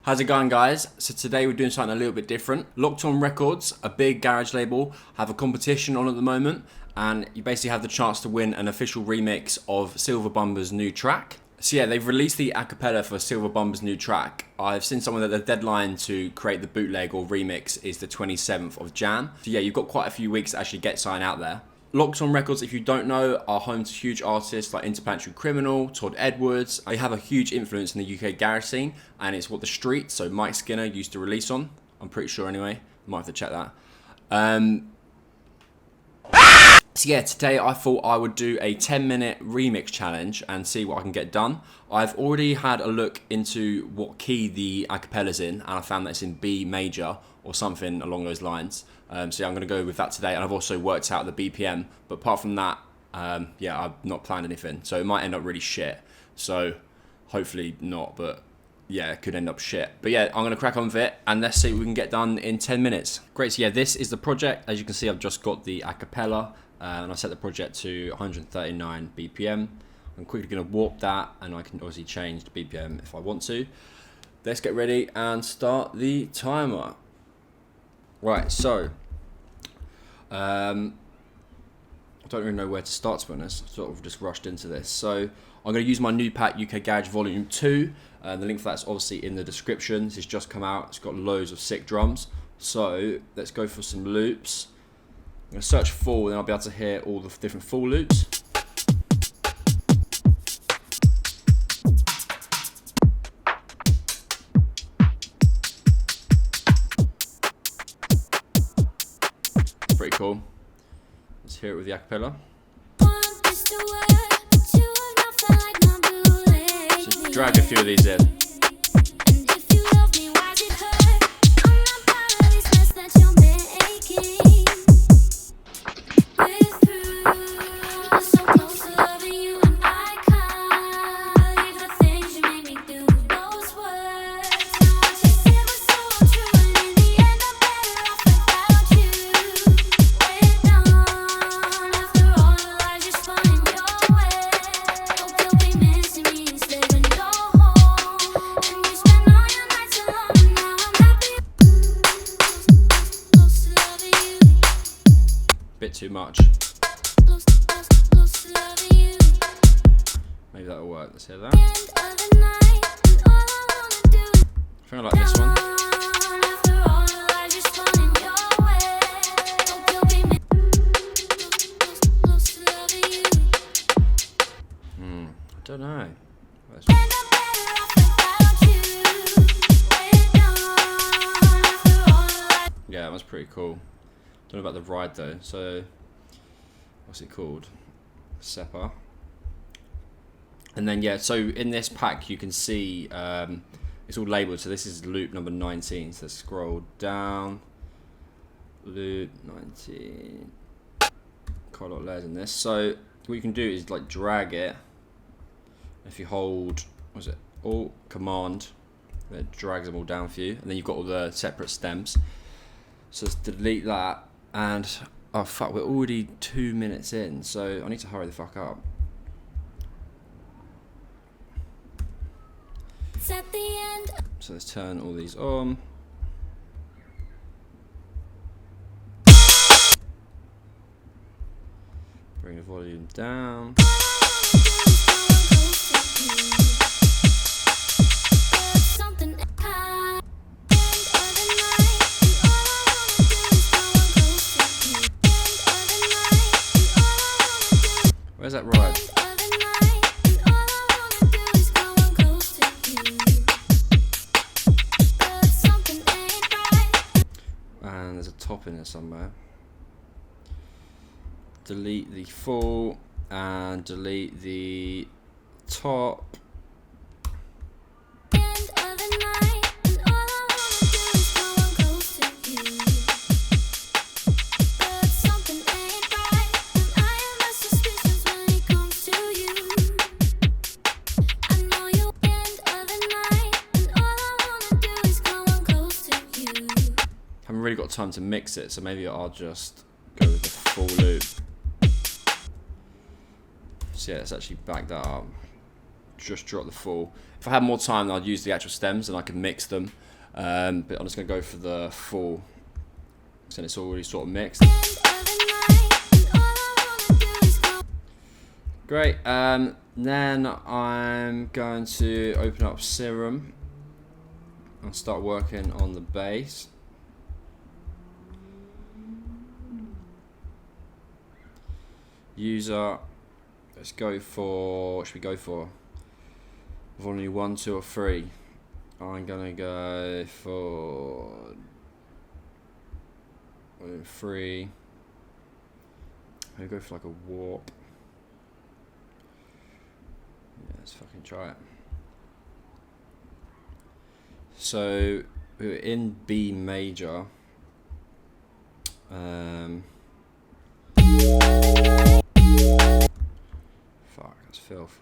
How's it going, guys? So today we're doing something a little bit different. Locked On Records, a big garage label, have a competition on at the moment, and you basically have the chance to win an official remix of Silver Bumba's new track. So yeah, they've released the acapella for Silver Bumba's new track. I've seen someone that the deadline to create the bootleg or remix is the 27th of Jan. So yeah, you've got quite a few weeks to actually get something out there. Locked On Records, if you don't know, are home to huge artists like Interplanetary Criminal, Todd Edwards. They have a huge influence in the UK garage scene, and it's what the street, so Mike Skinner, used to release on. I'm pretty sure anyway. Might have to check that. So yeah, today I thought I would do a 10-minute remix challenge and see what I can get done. I've already had a look into what key the acapella's in, and I found that it's in B major or something along those lines. So yeah, I'm going to go with that today, and I've also worked out the BPM. But apart from that, yeah, I've not planned anything. So it might end up really shit. So hopefully not, but yeah, it could end up shit. But yeah, I'm going to crack on with it, and let's see what we can get done in 10 minutes. Great, so yeah, this is the project. As you can see, I've just got the acapella, and I set the project to 139 BPM. I'm quickly going to warp that, and I can obviously change the BPM if I want to. Let's get ready and start the timer. Right, so I don't really know where to start, to be honest. Sort of just rushed into this. So I'm going to use my new pack, UK Garage Volume 2. The link for that's obviously in the description. This has just come out. It's got loads of sick drums. So let's go for some loops. I'm going to search full, and I'll be able to hear all the different full loops. Pretty cool. Let's hear it with the acapella. So drag a few of these in. Bit too much. Maybe that'll work. Let's hear that. I think I like this one. I don't know. Yeah, that was pretty cool. Don't know about the ride though. So, what's it called? Seppa. And then yeah, so in this pack you can see it's all labelled. So this is loop number 19. So let's scroll down. Loop 19. Quite a lot of layers in this. So what you can do is like drag it. If you hold, what is it? Alt Command, it drags them all down for you, and then you've got all the separate stems. So let's delete that. And oh fuck, we're already 2 minutes in, so I need to hurry the fuck up. It's at the end. So let's turn all these on. Bring the volume down. Where's that ride? And there's a top in there somewhere. Delete the full and delete the top. Haven't really got time to mix it, so maybe I'll just go with the full loop. So yeah, let's actually back that up. just drop the full. If I had more time, then I'd use the actual stems and I could mix them. But I'm just going to go for the full, because then it's already sort of mixed. Great. Then I'm going to open up Serum and start working on the bass. User, let's go for, what should we go for? I've only 1, 2 or 3. I'm gonna go for 3. Maybe go for like a warp. Yeah, let's fucking try it. So we're in B major. Fuck, that's filth.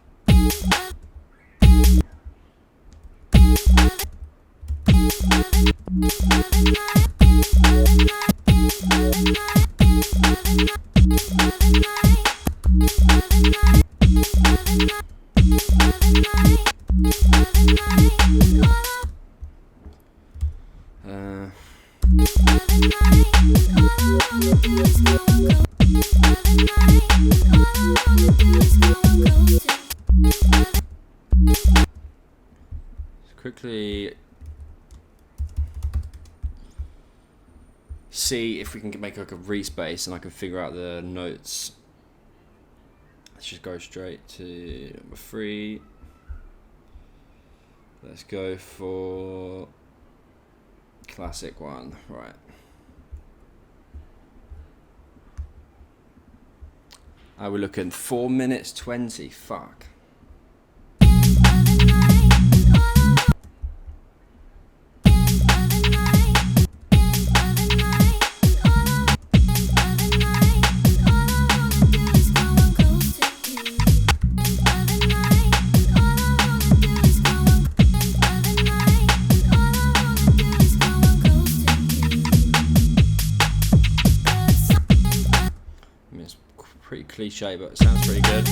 Quickly see if we can make like a respace and I can figure out the notes. Let's just go straight to number 3. Let's go for classic one, right. We're looking 4 minutes 20, fuck. Pretty cliche, but it sounds pretty good.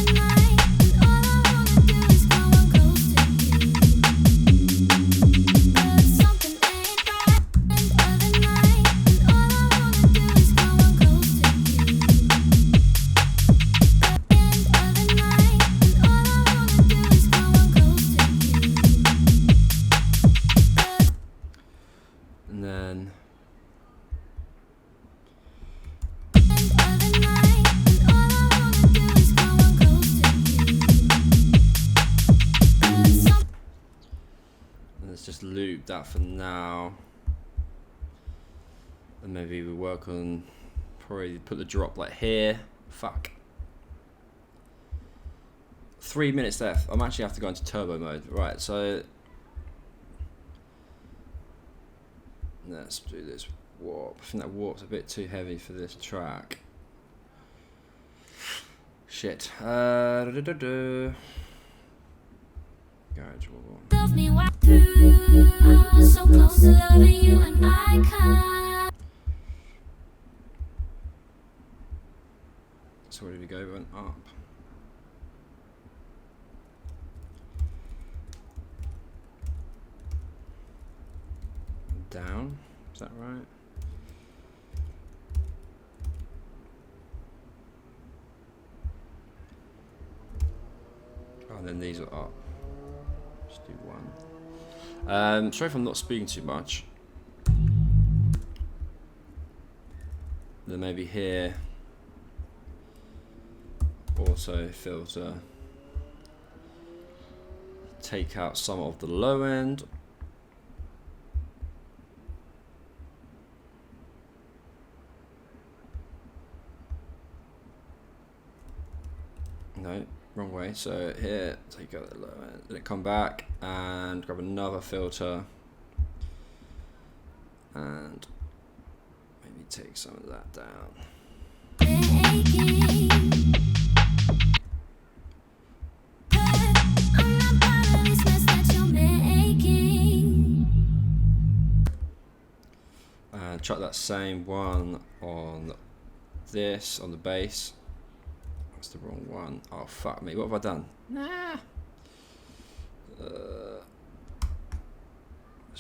And then just loop that for now, and maybe we work on, probably put the drop like here. Fuck. 3 minutes left. I'm actually have to go into turbo mode. Right, so let's do this warp. I think that warp's a bit too heavy for this track. Shit. Garage wall. Love me right through. I was so close to loving you and I can't. So where did we go? We went up. Down. Is that right? Oh, and then these are up. Do one. Sorry if I'm not speaking too much. Then maybe here. Also filter. Take out some of the low end. No. Wrong way, so here, take out the low end, then come back and grab another filter and maybe take some of that down. And chuck that same one on this, on the bass. That's the wrong one. Oh fuck me, what have I done? Nah. Let's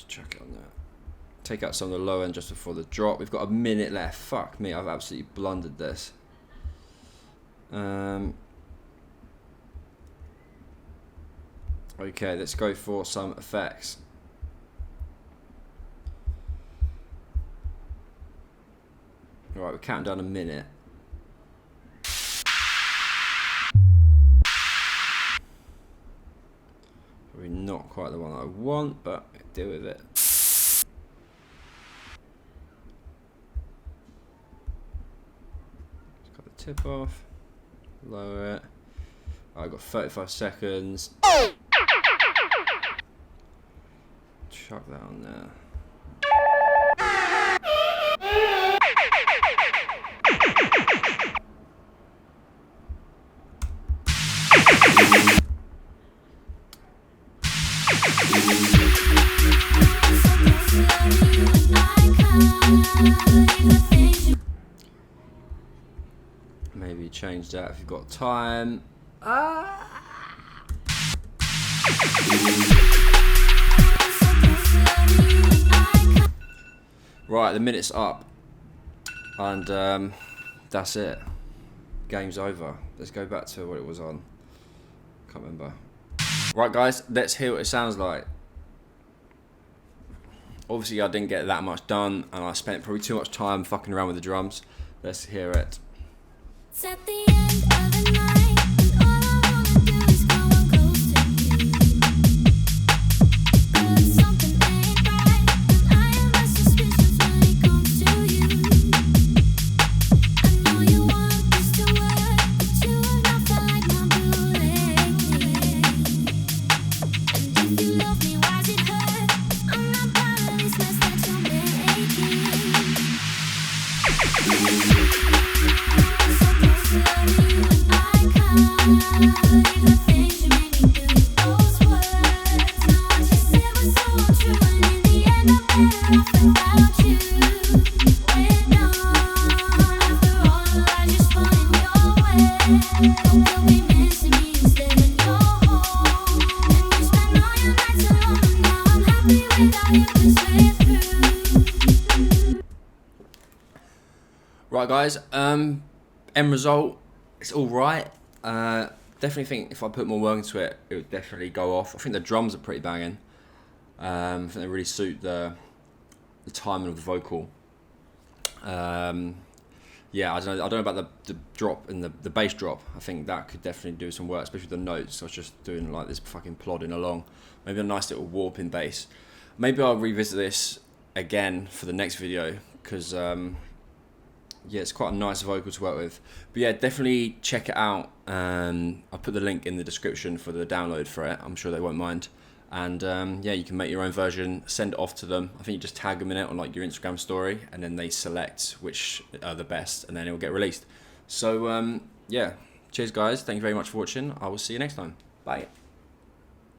chuck it on there. Take out some of the low end just before the drop. We've got a minute left. Fuck me, I've absolutely blundered this. Okay, let's go for some effects. Alright, we're counting down a minute. Probably not quite the one I want, but deal with it. Just cut the tip off. Lower it. I've got 35 seconds. Chuck that on there. Maybe change that if you've got time. Right, the minute's up, and that's it. Game's over. Let's go back to what it was on. Can't remember. Right, guys, let's hear what it sounds like. Obviously, I didn't get that much done, and I spent probably too much time fucking around with the drums. Let's hear it. It's at the end of the night, and all I wanna do is go on close to you. But something ain't right, and I have my suspicions when it comes to you. I know you want this to work, but you have not felt like my blue lately. And if you love me, why's it hurt? I'm not proud of this mess that you're making. Right, guys, end result, it's alright. Definitely think if I put more work into it, it would definitely go off. I think the drums are pretty banging. I think they really suit the timing of the vocal. Yeah, I don't know about the drop and the bass drop. I think that could definitely do some work, especially the notes. I was just doing like this fucking plodding along. Maybe a nice little warp in bass. Maybe I'll revisit this again for the next video, because yeah, it's quite a nice vocal to work with. But yeah, definitely check it out. I'll put the link in the description for the download for it. I'm sure they won't mind. And yeah, you can make your own version, send it off to them. I think you just tag them in it on like your Instagram story, and then they select which are the best, and then it will get released. So yeah, cheers guys. Thank you very much for watching. I will see you next time. Bye.